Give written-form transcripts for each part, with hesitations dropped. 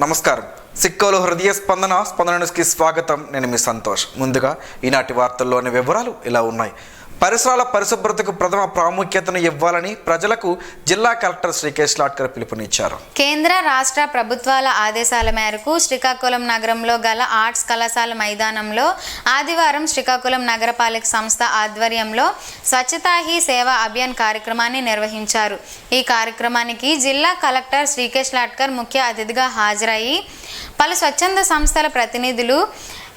నమస్కారం. సిక్కోలు హృదయ స్పందన న్యూస్కి స్వాగతం. నేను మీ సంతోష్. ముందుగా ఈనాటి వార్తల్లోని వివరాలు ఇలా ఉన్నాయి. పరిసరాల పరిశుభ్రతకు ప్రథమ ప్రాముఖ్యతను ఇవ్వాలని ప్రజలకు జిల్లా కలెక్టర్ శ్రీకేశ్ లాట్కర్ పిలుపునిచ్చారు. కేంద్ర రాష్ట్ర ప్రభుత్వాల ఆదేశాల మేరకు శ్రీకాకుళం నగరంలో గల ఆర్ట్స్ కళాశాల మైదానంలో ఆదివారం శ్రీకాకుళం నగరపాలక సంస్థ ఆధ్వర్యంలో స్వచ్ఛతా హీ సేవా అభియాన్ కార్యక్రమాన్ని నిర్వహించారు. ఈ కార్యక్రమానికి జిల్లా కలెక్టర్ శ్రీకేశ్ లాట్కర్ ముఖ్య అతిథిగా హాజరయ్యి పలు స్వచ్ఛంద సంస్థల ప్రతినిధులు,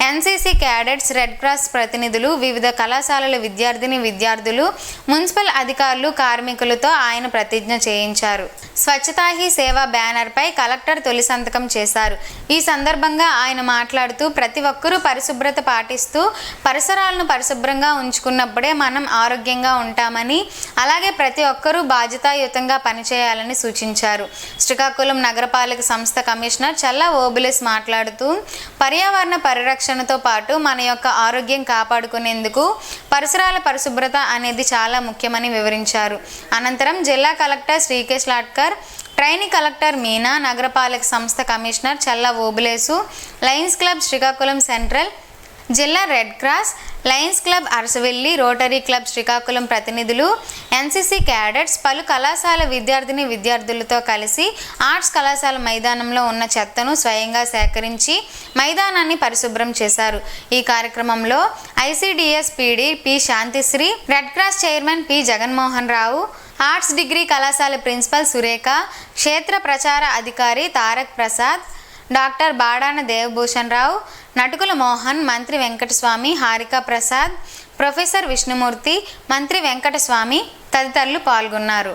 ఎన్సీసీ క్యాడెట్స్, రెడ్ క్రాస్ ప్రతినిధులు, వివిధ కళాశాలల విద్యార్థులు, మున్సిపల్ అధికారులు, కార్మికులతో ఆయన ప్రతిజ్ఞ చేయించారు. స్వచ్ఛతా హీ సేవా బ్యానర్పై కలెక్టర్ తొలి సంతకం చేశారు. ఈ సందర్భంగా ఆయన మాట్లాడుతూ ప్రతి ఒక్కరూ పరిశుభ్రత పాటిస్తూ పరిసరాలను పరిశుభ్రంగా ఉంచుకున్నప్పుడే మనం ఆరోగ్యంగా ఉంటామని, అలాగే ప్రతి ఒక్కరూ బాధ్యతాయుతంగా పనిచేయాలని సూచించారు. శ్రీకాకుళం నగరపాలక సంస్థ కమిషనర్ చల్లా ఓబులేస్ మాట్లాడుతూ పర్యావరణ పరిరక్షణతో పాటు మన యొక్క ఆరోగ్యం కాపాడుకునేందుకు పరిసరాల పరిశుభ్రత అనేది చాలా ముఖ్యమని వివరించారు. అనంతరం జిల్లా collector Srikesh Latkar, trainee collector Meena, నగరపాలక సంస్థ commissioner Challa Obulesu, Lions Club Srikakulam central, జిల్లా Red Cross, Lions Club Arasavalli, Rotary Club Srikakulam ప్రతినిధులు, ఎన్సీసీ క్యాడెట్స్, పలు కళాశాల విద్యార్థులతో కలిసి ఆర్ట్స్ కళాశాల మైదానంలో ఉన్న చెత్తను స్వయంగా సేకరించి మైదానాన్ని పరిశుభ్రం చేశారు. ఈ కార్యక్రమంలో ICDS PD P Shantisri, red cross chairman P Jaganmohan Rao, arts degree కళాశాల ప్రిన్సిపల్ సురేఖ, క్షేత్ర ప్రచార అధికారి తారక్ ప్రసాద్, డాక్టర్ బాడాన దేవభూషణ్ రావు, నటుకుల మోహన్, మంత్రి వెంకటస్వామి, హారికా ప్రసాద్, ప్రొఫెసర్ విష్ణుమూర్తి, మంత్రి వెంకటస్వామి తదితరులు పాల్గొన్నారు.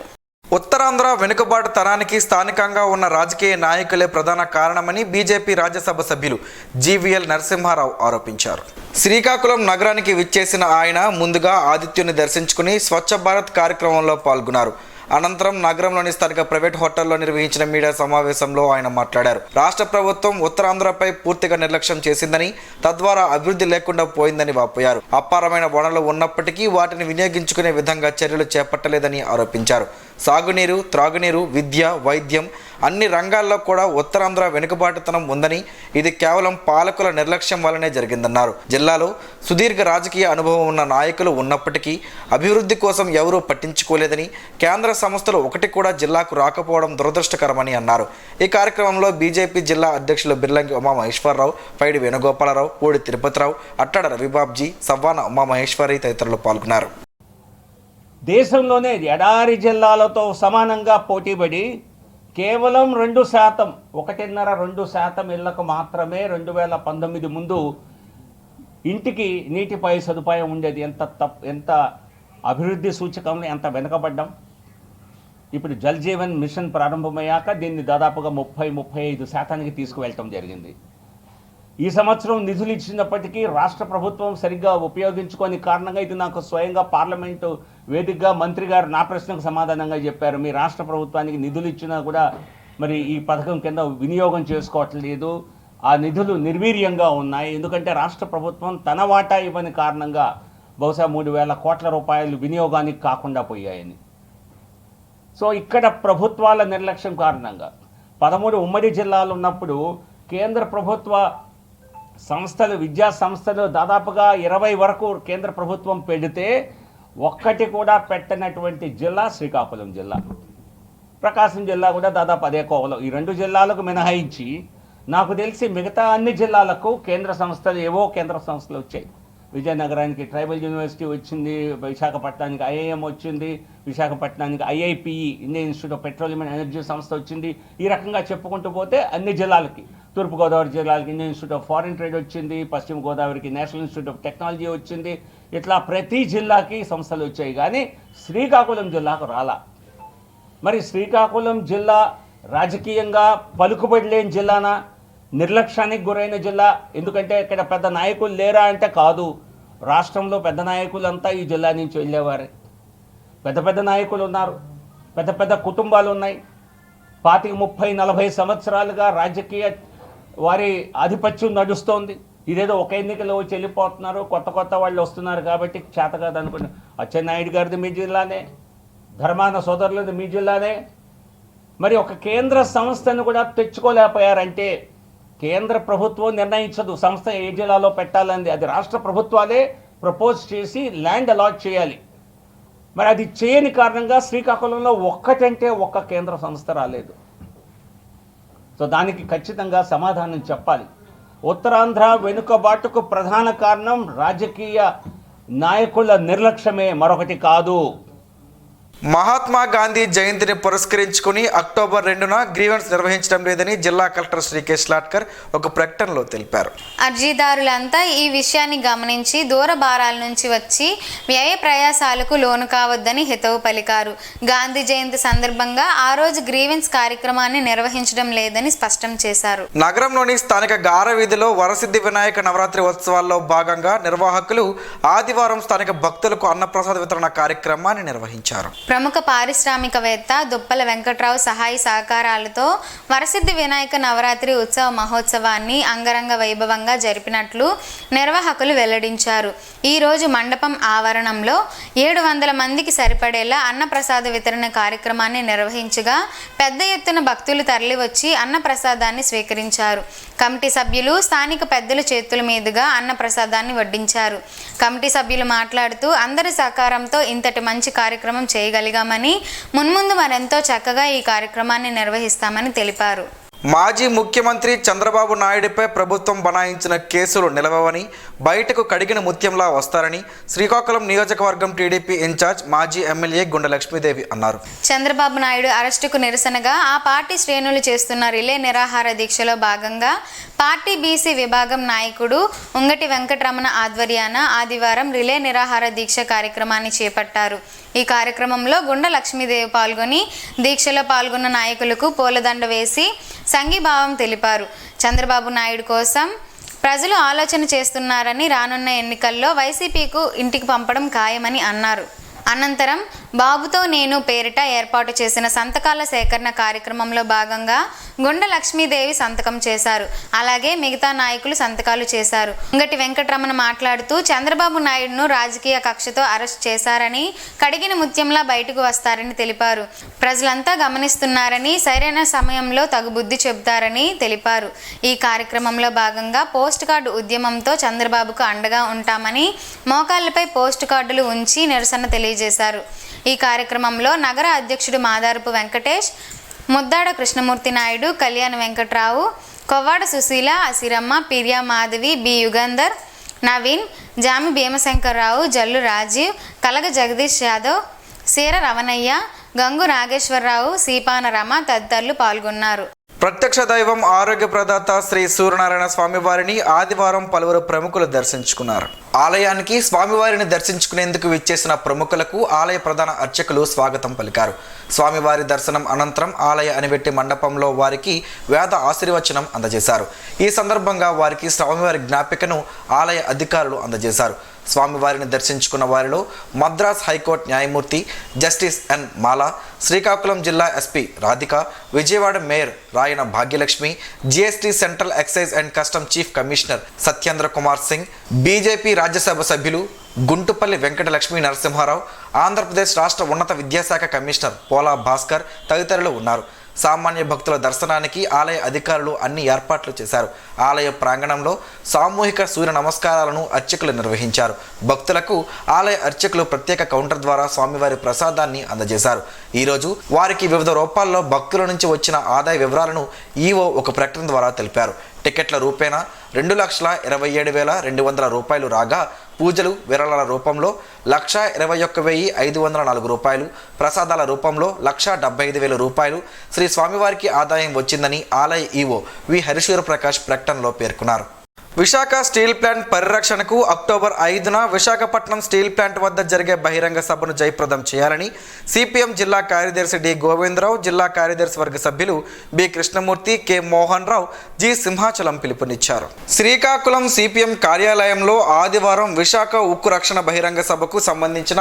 ఉత్తరాంధ్ర వెనుకబాటు తరానికి స్థానికంగా ఉన్న రాజకీయ నాయకులే ప్రధాన కారణమని బీజేపీ రాజ్యసభ సభ్యులు జీవీఎల్ నరసింహారావు ఆరోపించారు. శ్రీకాకుళం నగరానికి విచ్చేసిన ఆయన ముందుగా ఆదిత్యుని దర్శించుకుని స్వచ్ఛ భారత్ కార్యక్రమంలో పాల్గొన్నారు. అనంతరం నగరంలోని స్థానిక ప్రైవేట్ హోటల్లో నిర్వహించిన మీడియా సమావేశంలో ఆయన మాట్లాడారు. రాష్ట్ర ప్రభుత్వం ఉత్తరాంధ్రపై పూర్తిగా నిర్లక్ష్యం చేసిందని, తద్వారా అభివృద్ధి లేకుండా పోయిందని వాపోయారు. అపారమైన వనరులు ఉన్నప్పటికీ వాటిని వినియోగించుకునే విధంగా చర్యలు చేపట్టలేదని ఆరోపించారు. సాగునీరు, త్రాగునీరు, విద్య, వైద్యం అన్ని రంగాల్లో కూడా ఉత్తరాంధ్ర వెనుకబాటుతనం ఉందని, ఇది కేవలం పాలకుల నిర్లక్ష్యం వల్లనే జరిగిందన్నారు. జిల్లాలో సుదీర్ఘ రాజకీయ అనుభవం ఉన్న నాయకులు ఉన్నప్పటికీ అభివృద్ధి కోసం ఎవరూ పట్టించుకోలేదని, కేంద్ర సంస్థలు ఒకటి కూడా జిల్లాకు రాకపోవడం దురదృష్టకరమని అన్నారు. ఈ కార్యక్రమంలో బీజేపీ జిల్లా అధ్యక్షులు బిర్లంగి ఉమామహేశ్వరరావు, పైడి వేణుగోపాలరావు, పూడి తిరుపతిరావు, అట్టాడ రవిబాబ్జీ, సవ్వాన ఉమామహేశ్వరి తదితరులు పాల్గొన్నారు. దేశంలోనే ఎడారి జిల్లాలతో సమానంగా పోటీపడి కేవలం 2%, 1.5-2% ఇళ్లకు మాత్రమే 2019 ముందు ఇంటికి నీటిపై సదుపాయం ఉండేది. ఎంత అభివృద్ధి సూచకంలో ఎంత వెనుకబడ్డాం. ఇప్పుడు జల్ జీవన్ మిషన్ ప్రారంభమయ్యాక దీన్ని దాదాపుగా 30-35% తీసుకువెళ్ళటం జరిగింది. ఈ సంవత్సరం నిధులు ఇచ్చినప్పటికీ రాష్ట్ర ప్రభుత్వం సరిగ్గా ఉపయోగించుకోని కారణంగా ఇది నాకు స్వయంగా పార్లమెంటు వేదికగా మంత్రి గారు నా ప్రశ్నకు సమాధానంగా చెప్పారు. మీ రాష్ట్ర ప్రభుత్వానికి నిధులు ఇచ్చినా కూడా మరి ఈ పథకం కింద వినియోగం చేసుకోవట్లేదు, ఆ నిధులు నిర్వీర్యంగా ఉన్నాయి. ఎందుకంటే రాష్ట్ర ప్రభుత్వం తన వాటా ఇవ్వని కారణంగా బహుశా 3,000 కోట్ల రూపాయలు వినియోగానికి కాకుండా పోయాయని. సో ఇక్కడ ప్రభుత్వాల నిర్లక్ష్యం కారణంగా 13 ఉమ్మడి జిల్లాలు ఉన్నప్పుడు కేంద్ర ప్రభుత్వ సంస్థలు, విద్యా సంస్థలు దాదాపుగా 20 వరకు కేంద్ర ప్రభుత్వం పెడితే ఒక్కటి కూడా పెట్టనటువంటి జిల్లా శ్రీకాకుళం జిల్లా. ప్రకాశం జిల్లా కూడా దాదాపు అదే కోవలో. ఈ 2 జిల్లాలకు మినహాయించి నాకు తెలిసి మిగతా అన్ని జిల్లాలకు కేంద్ర సంస్థలు, ఏవో కేంద్ర సంస్థలు వచ్చాయి. విజయనగరానికి ట్రైబల్ యూనివర్సిటీ వచ్చింది, విశాఖపట్నానికి ఐఐఎం వచ్చింది, విశాఖపట్నానికి IIPE Indian institute of petroleum and energy సంస్థ వచ్చింది. ఈ రకంగా చెప్పుకుంటూ పోతే అన్ని జిల్లాలకి, తూర్పుగోదావరి జిల్లాకి Indian institute of foreign trade వచ్చింది, పశ్చిమ గోదావరికి నేషనల్ ఇన్స్టిట్యూట్ ఆఫ్ టెక్నాలజీ వచ్చింది. ఇట్లా ప్రతి జిల్లాకి సంస్థలు వచ్చాయి, కానీ శ్రీకాకుళం జిల్లాకు రాలా. మరి శ్రీకాకుళం జిల్లా రాజకీయంగా పలుకుబడి లేని జిల్లానా, నిర్లక్ష్యానికి గురైన జిల్లా? ఎందుకంటే ఇక్కడ పెద్ద నాయకులు లేరా అంటే కాదు. రాష్ట్రంలో పెద్ద నాయకులంతా ఈ జిల్లా నుంచి వెళ్ళేవారే. పెద్ద నాయకులు ఉన్నారు, పెద్ద కుటుంబాలు ఉన్నాయి. 25-30-40 సంవత్సరాలుగా రాజకీయ వారి ఆధిపత్యం నడుస్తోంది. ఇదేదో ఒక ఎన్నికలో వచ్చి వెళ్ళిపోతున్నారు, కొత్త వాళ్ళు వస్తున్నారు కాబట్టి చేత కాదు అనుకున్నారు. అచ్చెన్నాయుడు గారిది మీ జిల్లానే, ధర్మాన సోదరులది మీ జిల్లానే, మరి ఒక కేంద్ర సంస్థను కూడా తెచ్చుకోలేకపోయారంటే కేంద్ర ప్రభుత్వం నిర్ణయించదు సంస్థ ఏ జిల్లాలో పెట్టాలని, అది రాష్ట్ర ప్రభుత్వాలే ప్రపోజ్ చేసి ల్యాండ్ అలాట్ చేయాలి. మరి అది చేయని కారణంగా శ్రీకాకుళంలో ఒక్కటంటే ఒక్క కేంద్ర సంస్థ రాలేదు. సో దానికి ఖచ్చితంగా సమాధానం చెప్పాలి. ఉత్తరాంధ్ర వెనుకబాటుకు ప్రధాన కారణం రాజకీయ నాయకుల నిర్లక్ష్యమే, మరొకటి కాదు. మహాత్మా గాంధీ జయంతిని పురస్కరించుకుని అక్టోబర్ 2న గ్రీవెన్స్ నిర్వహించడం లేదని జిల్లా కలెక్టర్ శ్రీకేష్ లాట్కర్ ఒక ప్రకటనలో తెలిపారు. అర్జీదారులంతా ఈ విషయాన్ని గమనించి దూర భారాల నుంచి వచ్చి వ్యయ ప్రయాసాలకు లోను కావద్దని హితవు పలికారు. గాంధీ జయంతి సందర్భంగా ఆ రోజు గ్రీవెన్స్ కార్యక్రమాన్ని నిర్వహించడం లేదని స్పష్టం చేశారు. నగరంలోని స్థానిక గార వీధిలో వరసిద్ధి వినాయక నవరాత్రి ఉత్సవాల్లో భాగంగా నిర్వాహకులు ఆదివారం స్థానిక భక్తులకు అన్నప్రసాద వితరణ కార్యక్రమాన్ని నిర్వహించారు. ప్రముఖ పారిశ్రామికవేత్త దుప్పల వెంకట్రావు సహాయ సహకారాలతో వరసిద్ధి వినాయక నవరాత్రి ఉత్సవ మహోత్సవాన్ని అంగరంగ వైభవంగా జరిపినట్లు నిర్వాహకులు వెల్లడించారు. ఈ రోజు మండపం ఆవరణంలో 700 మందికి సరిపడేలా అన్నప్రసాద వితరణ కార్యక్రమాన్ని నిర్వహించగా పెద్ద ఎత్తున భక్తులు తరలివచ్చి అన్నప్రసాదాన్ని స్వీకరించారు. కమిటీ సభ్యులు స్థానిక పెద్దల చేతుల మీదుగా అన్నప్రసాదాన్ని వడ్డించారు. కమిటీ సభ్యులు మాట్లాడుతూ అందరి సహకారంతో ఇంతటి మంచి కార్యక్రమం చేయగలిగామని, మున్ముందు మరెంతో చక్కగా ఈ కార్యక్రమాన్ని నిర్వహిస్తామని తెలిపారు. మాజీ ముఖ్యమంత్రి చంద్రబాబు నాయుడుపై ప్రభుత్వం బనాయించిన కేసులు నిలవవని, బయటకు కడిగిన ముత్యంలా వస్తారని శ్రీకాకుళం నియోజకవర్గం టీడీపీ ఇన్ఛార్జ్ మాజీ ఎమ్మెల్యే గుండె లక్ష్మీదేవి అన్నారు. చంద్రబాబు నాయుడు అరెస్టుకు నిరసనగా ఆ పార్టీ శ్రేణులు చేస్తున్న రిలే నిరాహార దీక్షలో భాగంగా పార్టీ బీసీ విభాగం నాయకుడు ఉంగటి వెంకటరమణ ఆధ్వర్యాన ఆదివారం రిలే నిరాహార దీక్ష కార్యక్రమాన్ని చేపట్టారు. ఈ కార్యక్రమంలో గుండె లక్ష్మీదేవి పాల్గొని దీక్షలో పాల్గొన్న నాయకులకు పూలదండ వేసి సంఘీభావం తెలిపారు. చంద్రబాబు నాయుడు కోసం ప్రజలు ఆలోచన చేస్తున్నారని, రానున్న ఎన్నికల్లో వైసీపీకు ఇంటికి పంపడం ఖాయమని అన్నారు. అనంతరం బాబుతో నేను పేరిట ఏర్పాటు చేసిన సంతకాల సేకరణ కార్యక్రమంలో భాగంగా గుండె లక్ష్మీదేవి సంతకం చేశారు. అలాగే మిగతా నాయకులు సంతకాలు చేశారు. ఉంగటి వెంకటరమణ మాట్లాడుతూ చంద్రబాబు నాయుడును రాజకీయ కక్షతో అరెస్ట్ చేశారని, కడిగిన ముత్యంలా బయటకు వస్తారని తెలిపారు. ప్రజలంతా గమనిస్తున్నారని, సరైన సమయంలో తగు బుద్ధి చెబుతారని తెలిపారు. ఈ కార్యక్రమంలో భాగంగా పోస్ట్ కార్డు ఉద్యమంతో చంద్రబాబుకు అండగా ఉంటామని మోకాళ్లపై పోస్ట్ కార్డులు ఉంచి నిరసన తెలియజేశారు. ఈ కార్యక్రమంలో నగర అధ్యక్షుడు మాదారపు వెంకటేష్, ముద్దాడ కృష్ణమూర్తి నాయుడు, కళ్యాణ వెంకట్రావు, కొవ్వాడ సుశీల, అసిరమ్మ, పిర్యా మాధవి, బి యుగంధర్, నవీన్, జామి భీమశంకర్రావు, జల్లు రాజీవ్, కలగ జగదీష్ యాదవ్, సీర రవణయ్య, గంగు నాగేశ్వరరావు, సీపాన రమ తదితరులు పాల్గొన్నారు. ప్రత్యక్ష దైవం ఆరోగ్య ప్రదాత శ్రీ సూర్యనారాయణ స్వామివారిని ఆదివారం పలువురు ప్రముఖులు దర్శించుకున్నారు. ఆలయానికి స్వామివారిని దర్శించుకునేందుకు విచ్చేసిన ప్రముఖులకు ఆలయ ప్రధాన అర్చకులు స్వాగతం పలికారు. స్వామివారి దర్శనం అనంతరం ఆలయ అనివెట్టి మండపంలో వారికి వేద ఆశీర్వచనం అందజేశారు. ఈ సందర్భంగా వారికి స్వామివారి జ్ఞాపికను ఆలయ అధికారులు అందజేశారు. స్వామివారిని దర్శించుకున్న వారిలో మద్రాస్ హైకోర్టు న్యాయమూర్తి జస్టిస్ ఎన్ మాలా, శ్రీకాకుళం జిల్లా SP Radhika, Vijayawada mayor Rayana Bhagyalakshmi, GST central excise and custom chief commissioner Satyendra Kumar Singh, BJP Rajya Sabha సభ్యులు గుంటుపల్లి వెంకట లక్ష్మీ నరసింహారావు, ఆంధ్రప్రదేశ్ రాష్ట్ర ఉన్నత విద్యాశాఖ కమిషనర్ పోలా భాస్కర్ తదితరులు ఉన్నారు. సామాన్య భక్తుల దర్శనానికి ఆలయ అధికారులు అన్ని ఏర్పాట్లు చేశారు. ఆలయ ప్రాంగణంలో సామూహిక సూర్య నమస్కారాలను అర్చకులు నిర్వహించారు. భక్తులకు ఆలయ అర్చకులు ప్రత్యేక కౌంటర్ ద్వారా స్వామివారి ప్రసాదాన్ని అందజేశారు. ఈరోజు వారికి వివిధ రూపాల్లో భక్తుల నుంచి వచ్చిన ఆదాయ వివరాలను ఈవో ఒక ప్రకటన ద్వారా తెలిపారు. టికెట్ల రూపేణా 2,27,200 రూపాయలు రాగా, పూజలు విరాళాల రూపంలో 1,21,504 రూపాయలు, ప్రసాదాల రూపంలో 1,75,000 రూపాయలు శ్రీ స్వామివారికి ఆదాయం వచ్చిందని ఆలయ ఈవో వి హరిశూర ప్రకాష్ ప్రకటనలో పేర్కొన్నారు. విశాఖ స్టీల్ ప్లాంట్ పరిరక్షణకు అక్టోబర్ 5న విశాఖపట్నం స్టీల్ ప్లాంట్ వద్ద జరిగే బహిరంగ సభను జయప్రదం చేయాలని సిపిఎం జిల్లా కార్యదర్శి డి గోవిందరావు, జిల్లా కార్యదర్శి వర్గ సభ్యులు B Krishnamurthy, K Mohan Rao, G Simhachalam పిలుపునిచ్చారు. శ్రీకాకుళం సిపిఎం కార్యాలయంలో ఆదివారం విశాఖ ఉక్కు రక్షణ బహిరంగ సభకు సంబంధించిన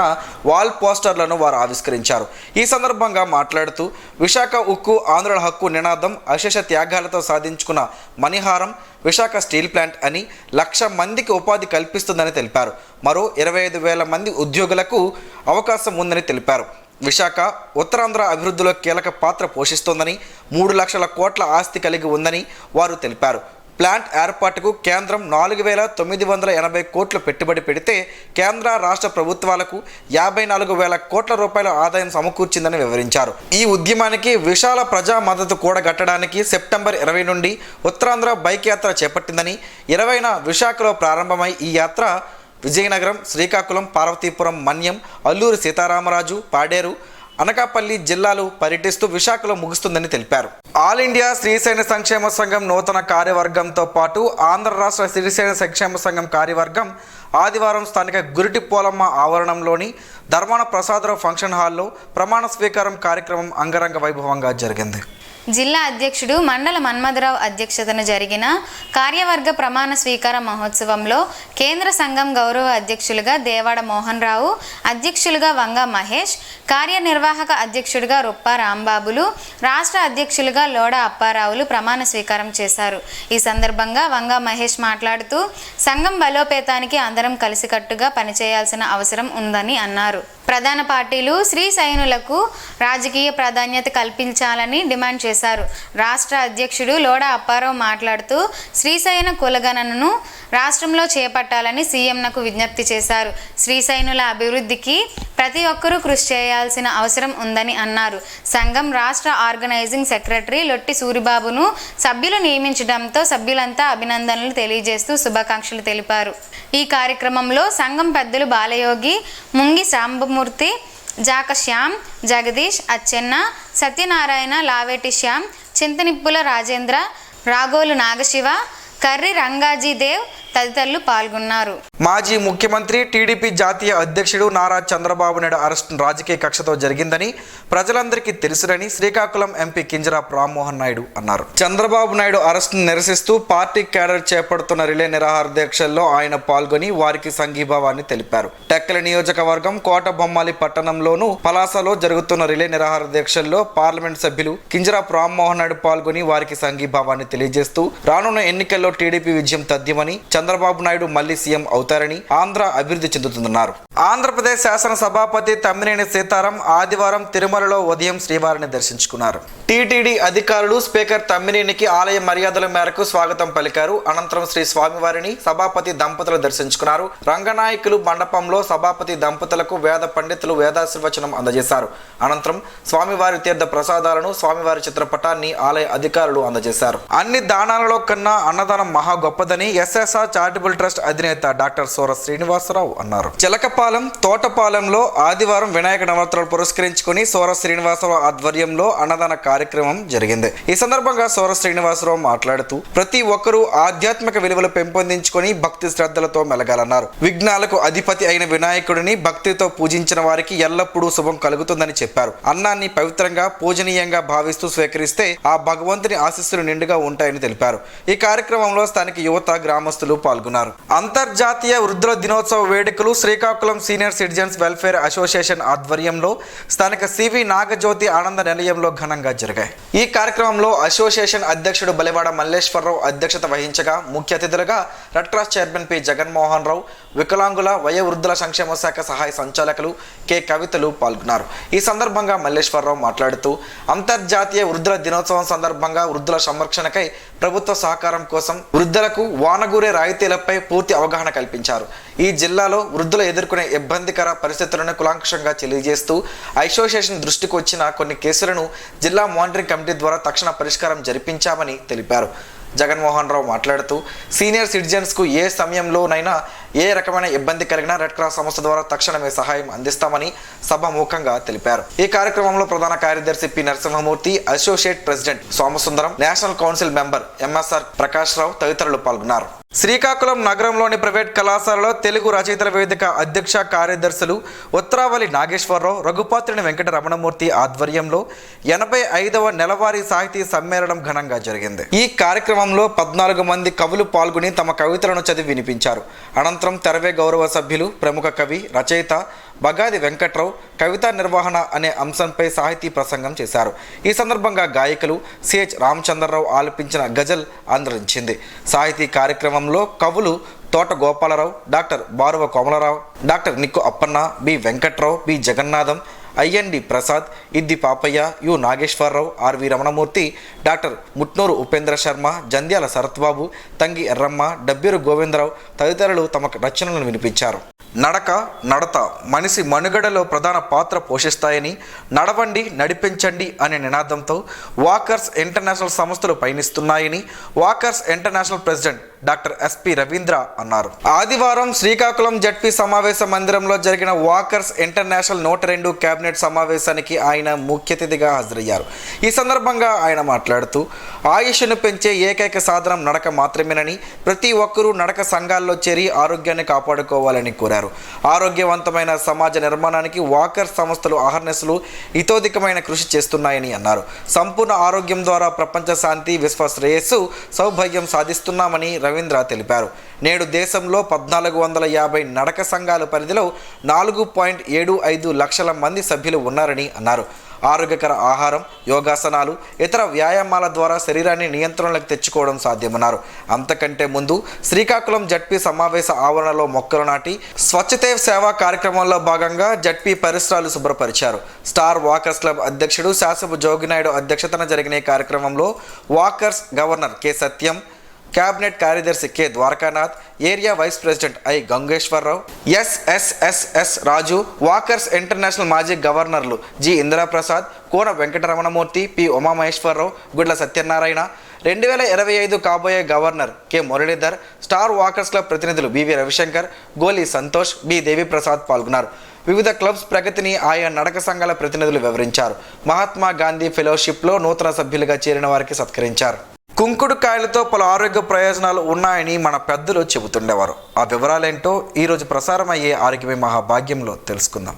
వాల్ పోస్టర్లను వారు ఆవిష్కరించారు. ఈ సందర్భంగా మాట్లాడుతూ విశాఖ ఉక్కు ఆంధ్రుల హక్కు నినాదం అశేష త్యాగాలతో సాధించుకున్న మణిహారం విశాఖ స్టీల్ ప్లాంట్ అని 1,00,000 మందికి ఉపాధి కల్పిస్తుందని తెలిపారు. మరో 25,000 మంది ఉద్యోగులకు అవకాశం ఉందని తెలిపారు. విశాఖ ఉత్తరాంధ్ర అభివృద్ధిలో కీలక పాత్ర పోషిస్తోందని 3 లక్షల కోట్ల ఆస్తి కలిగి ఉందని వారు తెలిపారు. ప్లాంట్ ఏర్పాటుకు కేంద్రం 4,980 కోట్లు పెట్టుబడి పెడితే కేంద్ర రాష్ట్ర ప్రభుత్వాలకు 54,000 కోట్ల రూపాయల ఆదాయం సమకూర్చిందని వివరించారు. ఈ ఉద్యమానికి విశాల ప్రజా మద్దతు కూడగట్టడానికి సెప్టెంబర్ 20 నుండి ఉత్తరాంధ్ర బైక్ యాత్ర చేపట్టిందని, 20న విశాఖలో ప్రారంభమై ఈ యాత్ర విజయనగరం, శ్రీకాకుళం, పార్వతీపురం, మన్యం, అల్లూరి సీతారామరాజు, పాడేరు, అనకాపల్లి జిల్లాలు పర్యటిస్తూ విశాఖలో ముగుస్తుందని తెలిపారు. ఆల్ ఇండియా శ్రీశైన సంక్షేమ సంఘం నూతన కార్యవర్గంతో పాటు ఆంధ్ర రాష్ట్ర శ్రీశైన సంక్షేమ సంఘం కార్యవర్గం ఆదివారం స్థానిక గురిటి పోలమ్మ ఆవరణంలోని ధర్మాన ప్రసాదరావు ఫంక్షన్ హాల్లో ప్రమాణ స్వీకారం కార్యక్రమం అంగరంగ వైభవంగా జరిగింది. జిల్లా అధ్యక్షుడు మండల మన్మథరావు అధ్యక్షతన జరిగిన కార్యవర్గ ప్రమాణ స్వీకార మహోత్సవంలో కేంద్ర సంఘం గౌరవ అధ్యక్షులుగా దేవాడ మోహన్ రావు, అధ్యక్షులుగా వంగ మహేష్, కార్యనిర్వాహక అధ్యక్షుడిగా రొప్ప రాంబాబులు, రాష్ట్ర అధ్యక్షులుగా లోడ అప్పారావులు ప్రమాణ స్వీకారం చేశారు. ఈ సందర్భంగా వంగ మహేష్ మాట్లాడుతూ సంఘం బలోపేతానికి అందరం కలిసికట్టుగా పనిచేయాల్సిన అవసరం ఉందని అన్నారు. ప్రధాన పార్టీలు శ్రీశైనులకు రాజకీయ ప్రాధాన్యత కల్పించాలని డిమాండ్ చేశారు. రాష్ట్ర అధ్యక్షుడు లోడ అప్పారావు మాట్లాడుతూ శ్రీశైన కులగణనను రాష్ట్రంలో చేపట్టాలని సీఎంనకు విజ్ఞప్తి చేశారు. శ్రీశైనుల అభివృద్ధికి ప్రతి ఒక్కరూ కృషి చేయాల్సిన అవసరం ఉందని అన్నారు. సంఘం రాష్ట్ర ఆర్గనైజింగ్ సెక్రటరీ లొట్టి సూరిబాబును సభ్యులు నియమించడంతో సభ్యులంతా అభినందనలు తెలియజేస్తూ శుభాకాంక్షలు తెలిపారు. ఈ కార్యక్రమంలో సంఘం పెద్దలు బాలయోగి, ముంగి సాంబమూర్తి, జాక శ్యామ్, జగదీష్, అచ్చెన్న, సత్యనారాయణ, లావేటి శ్యామ్, చింతనిప్పుల రాజేంద్ర, రాగోలు నాగశివ, కర్రి రంగాజీదేవ్ తదితరులు పాల్గొన్నారు. మాజీ ముఖ్యమంత్రి టీడీపీ జాతీయ అధ్యక్షుడు నారా చంద్రబాబు నాయుడు అరెస్టు రాజకీయ కక్షతో జరిగిందని ప్రజలందరికీ తెలుసునని శ్రీకాకుళం ఎంపీ కింజరాపు రామ్మోహన్ నాయుడు అన్నారు. చంద్రబాబు నాయుడు అరెస్టును నిరసిస్తూ పార్టీ క్యాడర్ చేపడుతున్న రిలే నిరాహార దీక్షల్లో ఆయన పాల్గొని వారికి సంఘీభావాన్ని తెలిపారు. టెక్కలి నియోజకవర్గం కోటబొమ్మాలి పట్టణంలోను పలాసలో జరుగుతున్న రిలే నిరాహార దీక్షల్లో పార్లమెంట్ సభ్యులు కింజరాపు రామ్మోహన్ నాయుడు పాల్గొని వారికి సంఘీభావాన్ని తెలియజేస్తూ రానున్న ఎన్నికల్లో టీడీపీ విజయం తథ్యమని, చంద్రబాబు నాయుడు మళ్లీ సీఎం అవుతారని, ఆంధ్ర అభివృద్ధి చెందుతుందన్నారు. ఆంధ్రప్రదేశ్ శాసన సభాపతి తమ్మినేని సీతారాం ఆదివారం తిరుమలలో ఉదయం శ్రీవారిని దర్శించుకున్నారు. టీటీడీ అధికారులు స్పీకర్ తమ్మినేనికి ఆలయ మర్యాదల మేరకు స్వాగతం పలికారు. అనంతరం శ్రీ స్వామివారిని సభాపతి దంపతులు దర్శించుకున్నారు. రంగనాయకులు మండపంలో సభాపతి దంపతులకు వేద పండితులు వేదాశీర్వచనం అందజేశారు. అనంతరం స్వామివారి తీర్థ ప్రసాదాలను, స్వామివారి చిత్రపటాన్ని ఆలయ అధికారులు అందజేశారు. అన్ని దానాలలో కన్నా అన్నదానం మహా గొప్పదని ఎస్ఎస్ఆర్ చారిటబుల్ ట్రస్ట్ అధినేత డాక్టర్ సోర శ్రీనివాసరావు అన్నారు. చిలకపాలెం, తోటపాలెంలో ఆదివారం వినాయక నవరాత్రులు పురస్కరించుకుని సోర శ్రీనివాసరావు ఆధ్వర్యంలో అన్నదాన కార్యక్రమం జరిగింది. ఈ సందర్భంగా సోర శ్రీనివాసరావు మాట్లాడుతూ ప్రతి ఒక్కరూ ఆధ్యాత్మిక విలువలు పెంపొందించుకొని భక్తి శ్రద్ధలతో మెలగాలన్నారు. విఘ్నాలకు అధిపతి అయిన వినాయకుడిని భక్తితో పూజించిన వారికి ఎల్లప్పుడూ శుభం కలుగుతుందని చెప్పారు. అన్నాన్ని పవిత్రంగా, పూజనీయంగా భావిస్తూ స్వీకరిస్తే ఆ భగవంతుని ఆశీస్సులు నిండుగా ఉంటాయని తెలిపారు. ఈ కార్యక్రమంలో స్థానిక యువత, గ్రామస్తులు పాల్గొన్నారు. అంతర్జాతీయ వృద్ధుల దినోత్సవ వేడుకలు Srikakulam senior citizens welfare association ఆధ్వర్యంలో స్థానిక సివి నాగజ్యోతి ఆనంద నిలయంలో ఘనంగా జరిగాయి. ఈ కార్యక్రమంలో అసోసియేషన్ అధ్యక్షుడు బలివాడ మల్లేశ్వరరావు అధ్యక్షత వహించగా ముఖ్య అతిథులుగా red cross chairman P Jaganmohan Rao, వికలాంగుల వయోవృద్ధుల సంక్షేమ శాఖ సహాయ సంచాలకులు కె కవితలు పాల్గొన్నారు. ఈ సందర్భంగా మల్లేశ్వరరావు మాట్లాడుతూ అంతర్జాతీయ వృద్ధుల దినోత్సవం సందర్భంగా వృద్ధుల సంరక్షణకై ప్రభుత్వ సహకారం కోసం వృద్ధులకు వానగూరే రాయితీలపై పూర్తి అవగాహన కల్పించారు. ఈ జిల్లాలో వృద్ధులు ఎదుర్కొనే ఇబ్బందికర పరిస్థితులను కులాంకుషంగా తెలియజేస్తూ అసోసియేషన్ దృష్టికి వచ్చిన కొన్ని కేసులను జిల్లా మానిటరింగ్ కమిటీ ద్వారా తక్షణ పరిష్కారం జరిపించామని తెలిపారు. జగన్మోహన్ రావు మాట్లాడుతూ సీనియర్ సిటిజన్స్కు ఏ సమయంలోనైనా ఏ రకమైన ఇబ్బంది కలిగినా రెడ్ క్రాస్ సంస్థ ద్వారా తక్షణమే సహాయం అందిస్తామని సభాముఖంగా తెలిపారు. ఈ కార్యక్రమంలో ప్రధాన కార్యదర్శి P Narasimhamurthy, associate president Somasundaram, national council member MSR Prakash Rao తదితరులు పాల్గొన్నారు. శ్రీకాకుళం నగరంలోని ప్రైవేట్ కళాశాలలో తెలుగు రచయితల వేదిక అధ్యక్ష కార్యదర్శులు ఉత్తరావళి నాగేశ్వరరావు, రఘుపాత్రిని వెంకట రమణమూర్తి ఆధ్వర్యంలో 85వ నెలవారీ సాహితీ సమ్మేళనం ఘనంగా జరిగింది. ఈ కార్యక్రమంలో 14 మంది కవులు పాల్గొని తమ కవితలను చదివి వినిపించారు. అనంతరం తెరవే గౌరవ సభ్యులు, ప్రముఖ కవి, రచయిత బగాది వెంకట్రావు కవితా నిర్వహణ అనే అంశంపై సాహితీ ప్రసంగం చేశారు. ఈ సందర్భంగా గాయకులు సిహెచ్ రామచంద్రరావు ఆలపించిన గజల్ ఆందోళించింది. సాహితీ కార్యక్రమంలో కవులు Thota Gopalarao, doctor Baruva Komalarao, doctor Nikku Appanna, B Venkatrao, B Jagannatham, IND Prasad, Iddi Papaiah, U Nageswararao, RV Ramanamurthy, doctor Mutnuru Upendra Sharma, Jandhyala Sarathbabu, Tangi Erramma, Dabbiru Govindarao తదితరులు తమ రచనలను వినిపించారు. నడక, నడత మనిషి మనుగడలో ప్రధాన పాత్ర పోషిస్తాయని, నడవండి నడిపించండి అనే నినాదంతో వాకర్స్ ఇంటర్నేషనల్ సంస్థలు పయనిస్తున్నాయని walkers international president doctor SP Ravindra అన్నారు. ఆదివారం శ్రీకాకుళం జడ్పీ సమావేశ మందిరంలో జరిగిన వాకర్స్ ఇంటర్నేషనల్ 102 కేబినెట్ సమావేశానికి ఆయన ముఖ్య అతిథిగా హాజరయ్యారు. ఈ సందర్భంగా ఆయన మాట్లాడుతూ ఆయుష్ను పెంచే ఏకైక సాధనం నడక మాత్రమేనని, ప్రతి ఒక్కరూ నడక సంఘాల్లో చేరి ఆరోగ్యాన్ని కాపాడుకోవాలని కోరారు. ఆరోగ్యవంతమైన సమాజ నిర్మాణానికి వాకర్స్ సంస్థలు అహర్నిశలు ఇతోధికమైన కృషి చేస్తున్నాయని అన్నారు. సంపూర్ణ ఆరోగ్యం ద్వారా ప్రపంచ శాంతి, విశ్వ శ్రేయస్సు, సౌభాగ్యం సాధిస్తున్నామని రవీంద్ర తెలిపారు. నేడు దేశంలో 1450 నడక సంఘాల పరిధిలో 4.75 లక్షల మంది సభ్యులు ఉన్నారని అన్నారు. ఆరోగ్యకర ఆహారం, యోగాసనాలు, ఇతర వ్యాయామాల ద్వారా శరీరాన్ని నియంత్రణలోకి తెచ్చుకోవడం సాధ్యమన్నారు. అంతకంటే ముందు శ్రీకాకుళం జడ్పీ సమావేశ ఆవరణలో మొక్కలు నాటి స్వచ్ఛతే సేవా కార్యక్రమంలో భాగంగా జడ్పీ పరిసరాలు శుభ్రపరిచారు. స్టార్ వాకర్స్ క్లబ్ అధ్యక్షుడు శాసపు జోగినాయుడు అధ్యక్షతన జరిగిన ఈ కార్యక్రమంలో walkers governor K Satyam, cabinet కార్యదర్శి K Dwarakanath, area vice president I Gangeswararao, SSSS Raju, walkers international మాజీ గవర్నర్లు జి ఇందిరాప్రసాద్, కోన వెంకటరమణమూర్తి, పి ఉమామహేశ్వరరావు, గుడ్ల సత్యనారాయణ, 2025 కాబోయే governor K Muralidhar, star walkers club ప్రతినిధులు బివి రవిశంకర్, గోలి సంతోష్, బి దేవిప్రసాద్ పాల్గొన్నారు. వివిధ క్లబ్స్ ప్రగతిని ఆయా నడక సంఘాల ప్రతినిధులు వివరించారు. మహాత్మా గాంధీ ఫెలోషిప్లో నూతన సభ్యులుగా చేరిన వారికి సత్కరించారు. కుంకుడుకాయలతో పలు ఆరోగ్య ప్రయోజనాలు ఉన్నాయని మన పెద్దలు చెబుతుండేవారు. ఆ వివరాలేంటో ఈరోజు ప్రసారమయ్యే ఆరోగ్యమే మహాభాగ్యంలో తెలుసుకుందాం.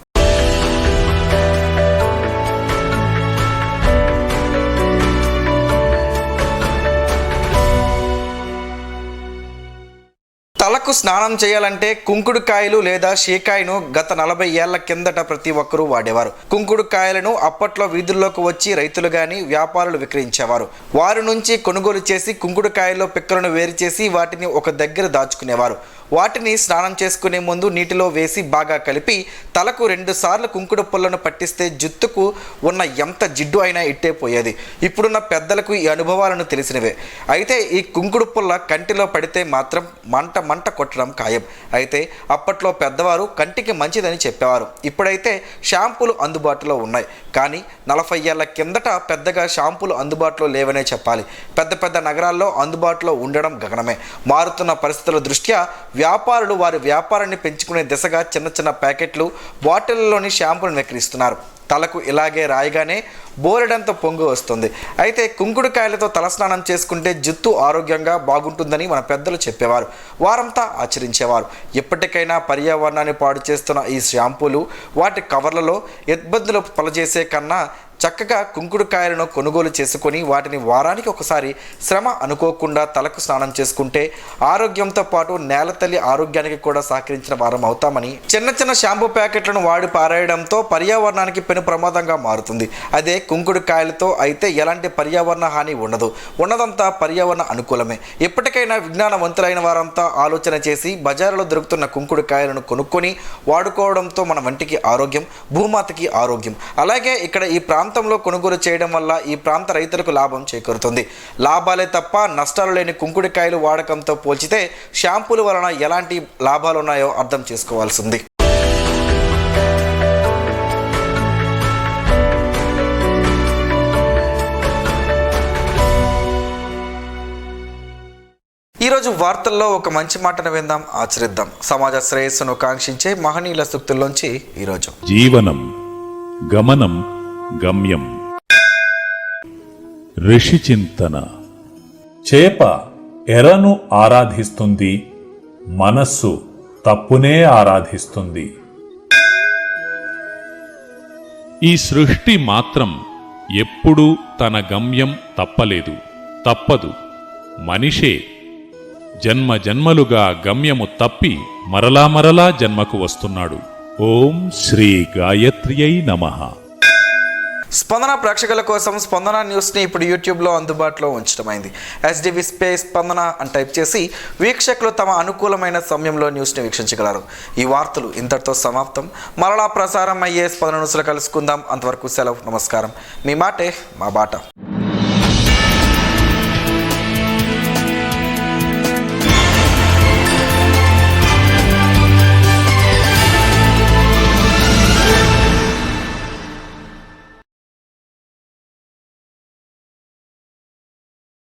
తలకు స్నానం చేయాలంటే కుంకుడుకాయలు లేదా షీకాయను గత 40 ఏళ్ల కిందట ప్రతి ఒక్కరూ వాడేవారు. కుంకుడుకాయలను అప్పట్లో వీధుల్లోకి వచ్చి రైతులు గాని వ్యాపారులు విక్రయించేవారు. వారి నుంచి కొనుగోలు చేసి కుంకుడుకాయల్లో పిక్కలను వేరు చేసి వాటిని ఒక దగ్గర దాచుకునేవారు. వాటిని స్నానం చేసుకునే ముందు నీటిలో వేసి బాగా కలిపి తలకు 2 సార్లు కుంకుడు పుల్లను పట్టిస్తే జుత్తుకు ఉన్న ఎంత జిడ్డు అయినా ఇట్టే పోయేది. ఇప్పుడున్న పెద్దలకు ఈ అనుభవాలను తెలిసినవే. అయితే ఈ కుంకుడు పుల్ల కంటిలో పడితే మాత్రం మంట కొట్టడం ఖాయం. అయితే అప్పట్లో పెద్దవారు కంటికి మంచిదని చెప్పేవారు. ఇప్పుడైతే షాంపూలు అందుబాటులో ఉన్నాయి. కానీ 40 ఏళ్ల కిందట పెద్దగా షాంపూలు అందుబాటులో లేవనే చెప్పాలి. పెద్ద నగరాల్లో అందుబాటులో ఉండడం గగనమే. మారుతున్న పరిస్థితుల దృష్ట్యా వ్యాపారులు వారి వ్యాపారాన్ని పెంచుకునే దిశగా చిన్న ప్యాకెట్లు, బాటిళ్లలోని షాంపూలను విక్రయిస్తున్నారు. తలకు ఇలాగే రాయగానే బోరెడంత పొంగు వస్తుంది. అయితే కుంకుడుకాయలతో తలస్నానం చేసుకుంటే జుట్టు ఆరోగ్యంగా బాగుంటుందని మన పెద్దలు చెప్పేవారు. వారంతా ఆచరించేవారు. ఎప్పటికైనా పర్యావరణాన్ని పాడు చేస్తున్న ఈ షాంపూలు వాటి కవర్లలో ఇబ్బందులు పలచేసే కన్నా చక్కగా కుంకుడుకాయలను కొనుగోలు చేసుకొని వాటిని వారానికి ఒకసారి శ్రమ అనుకోకుండా తలకు స్నానం చేసుకుంటే ఆరోగ్యంతో పాటు నేలతల్లి ఆరోగ్యానికి కూడా సహకరించిన వారం అవుతామని, చిన్న షాంపూ ప్యాకెట్లను వాడి పారేయడంతో పర్యావరణానికి పెను ప్రమాదంగా మారుతుంది. అదే కుంకుడుకాయలతో అయితే ఎలాంటి పర్యావరణ హాని ఉండదు. ఉన్నదంతా పర్యావరణ అనుకూలమే. ఎప్పటికైనా విజ్ఞానవంతులైన వారంతా ఆలోచన చేసి బజారులో దొరుకుతున్న కుంకుడుకాయలను కొనుక్కొని వాడుకోవడంతో మన వంటికి ఆరోగ్యం, భూమాతకి ఆరోగ్యం. అలాగే ఇక్కడ ఈ ప్రాంతంలో కొనుగోలు చేయడం వల్ల ఈ ప్రాంత రైతులకు లాభం చేకూరుతుంది. లాభాలే తప్ప నష్టాలు లేని కుంకుడుకాయలు వాడకంతో పోల్చితే షాంపూల వలన ఎలాంటి లాభాలు ఉన్నాయో అర్థం చేసుకోవాల్సింది. ఈరోజు వార్తల్లో ఒక మంచి మాటను విందాం, ఆచరిద్దాం. సమాజ శ్రేయస్సును కాంక్షించే మహనీయుల సూక్తుల్లోంచి ఈరోజు జీవనం గమనం గమ్యం. ఋషి చింతన. చేప ఎరను ఆరాధిస్తుంది, మనస్సు తప్పునే ఆరాధిస్తుంది. ఈ సృష్టి మాత్రం ఎప్పుడూ తన గమ్యం తప్పదు. మనిషే జన్మలుగా గమ్యము తప్పి మరలా జన్మకు వస్తున్నాడు. ఓం శ్రీ గాయత్ర్యై నమః. స్పందన ప్రేక్షకుల కోసం స్పందన న్యూస్ని ఇప్పుడు యూట్యూబ్లో అందుబాటులో ఉంచడమైంది. SDV స్పేస్ స్పందన అని టైప్ చేసి వీక్షకులు తమ అనుకూలమైన సమయంలో న్యూస్ని వీక్షించగలరు. ఈ వార్తలు ఇంతటితో సమాప్తం. మరలా ప్రసారం అయ్యే స్పందన న్యూస్లో కలుసుకుందాం. అంతవరకు సెలవు. నమస్కారం. మీ మాటే మా బాట.